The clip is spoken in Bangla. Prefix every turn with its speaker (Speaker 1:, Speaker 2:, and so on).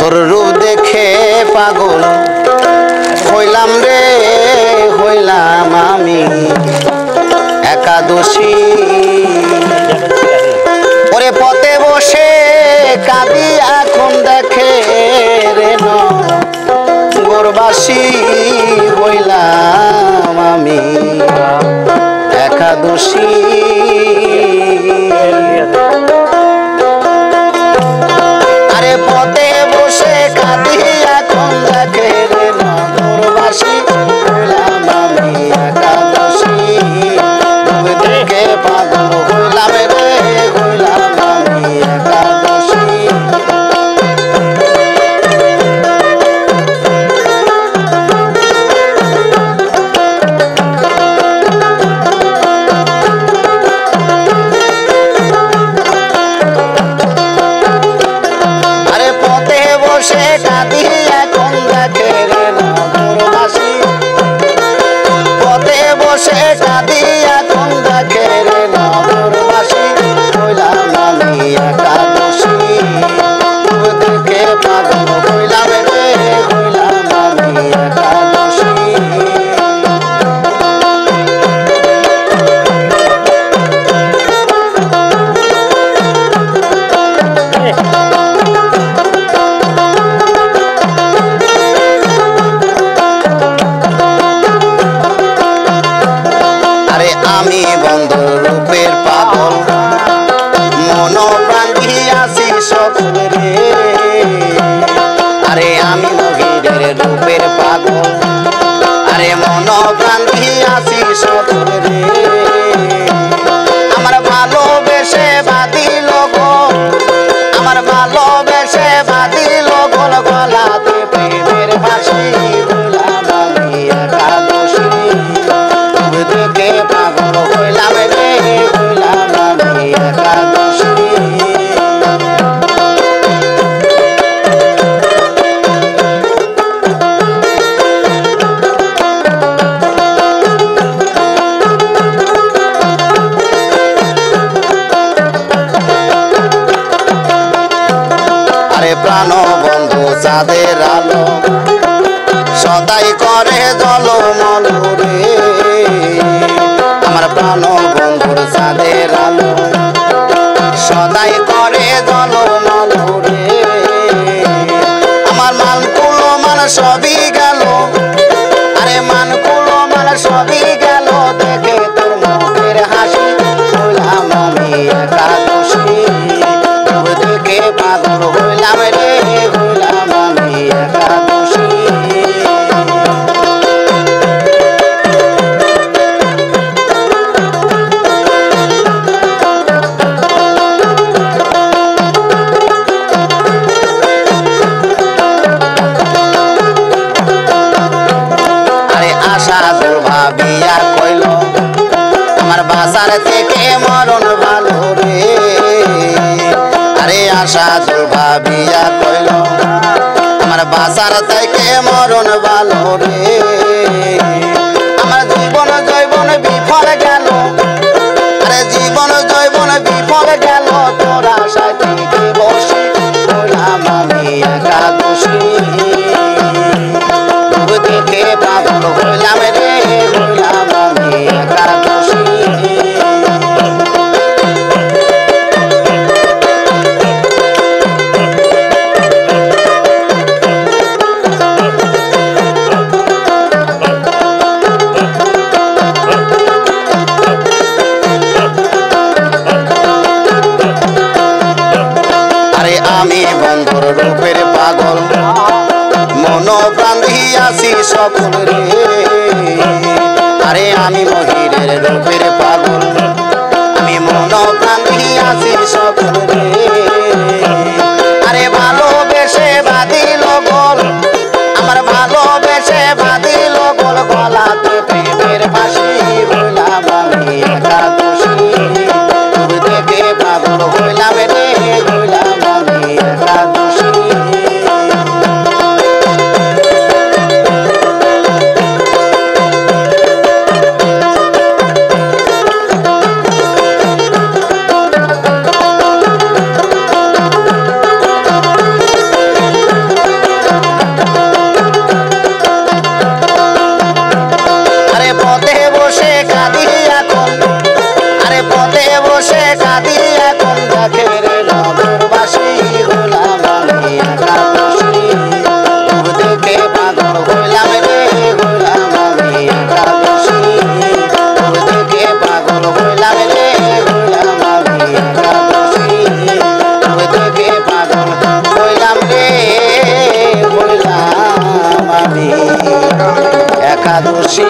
Speaker 1: তোর রূপ দেখে পাগল হইলাম রে, হইলাম আমি একাদশী। ওরে পথে বসে কাঁদি এখন দেখে রে নগরবাসী, হইলাম আমি একাদশী। আরে পথে বসে কাঁদি এখন দেখে রে নগরবাসী, হইলাম আমি একাদশী। দেখে পাগল হইলাম রে, হইলাম আমি একাদশী। বসে কাঁদি এখন দেখে রে নগরবাসী, পথে বসে কাঁদি এখন দেখে রে নগরবাসী, হইলাম আমি একাদশী। দেখে পাগল হইলাম রে, হইলাম আমি একাদশী। আমি বন্ধু রূপের পাগল, মন প্রাণ দিয়াছি সকল রে। আরে আমি মহিরের রূপের পাগল, আরে মন প্রাণ দিয়াছি সকল রে। আমার ভালোবেসে বাঁধিল গোল, আমার ভালোবেসে বাঁধিল গোল গলাতে প্রেমের ফাঁসি, হইলাম আমি একাদশী। দেখে পাগল হইলাম রে, হইলাম আমি একাদশী। আরে প্রাণ বন্ধু চাঁদের আলো সদাই করে জলমল রে। আমার প্রাণ বন্ধুর চাঁদের আলো সদাই করে জলমল রে। আমার মানকুলো মান সবই গেল, আরে মানকুলো মান সবই গেল দেখে তোর মুখের হাসি, হইলাম আমি একাদশী। দেখে পাগল হইলাম রে, হইলাম আমি একাদশী। ভাবিয়া কইল আমার বাসার থেকে মরণ ভালো রে। আরে আশা জোর ভাবিয়া কইল আমার বাসার থেকে মরণ ভালো রে। আমার জীবন জৈবন বিফল গেল, আরে জীবন জৈবন বিফল গেল তোর আশায় থেকে বসে, হইলাম আমি একাদশী। দেখে পাগল হইলাম রে, হইলাম আমি একাদশী। আরে আমি বন্ধুর রূপের পাগল, মন প্রাণ দিয়াছি সকল রে। আরে আমি মহিরের রূপের পাগল, আমি মন প্রাণ দিয়াছি সকল রে। আরে ভালোবেসে বাঁধিল গোল, আমার ভালোবেসে বাঁধিল গোল গলাতে প্রেমের ফাঁসি, হইলাম আমি একাদশী। দেখে পাগল হইলাম রে, হইলাম আমি একাদশী। দেখে রে নগরবাসী হইলাম আমি একাদশী দেখে পাগল হইলাম রে হইলাম আমি একাদশী দেখে পাগল হইলাম রে হইলাম আমি একাদশী দেখে পাগল হইলাম রে হইলাম আমি একাদশী।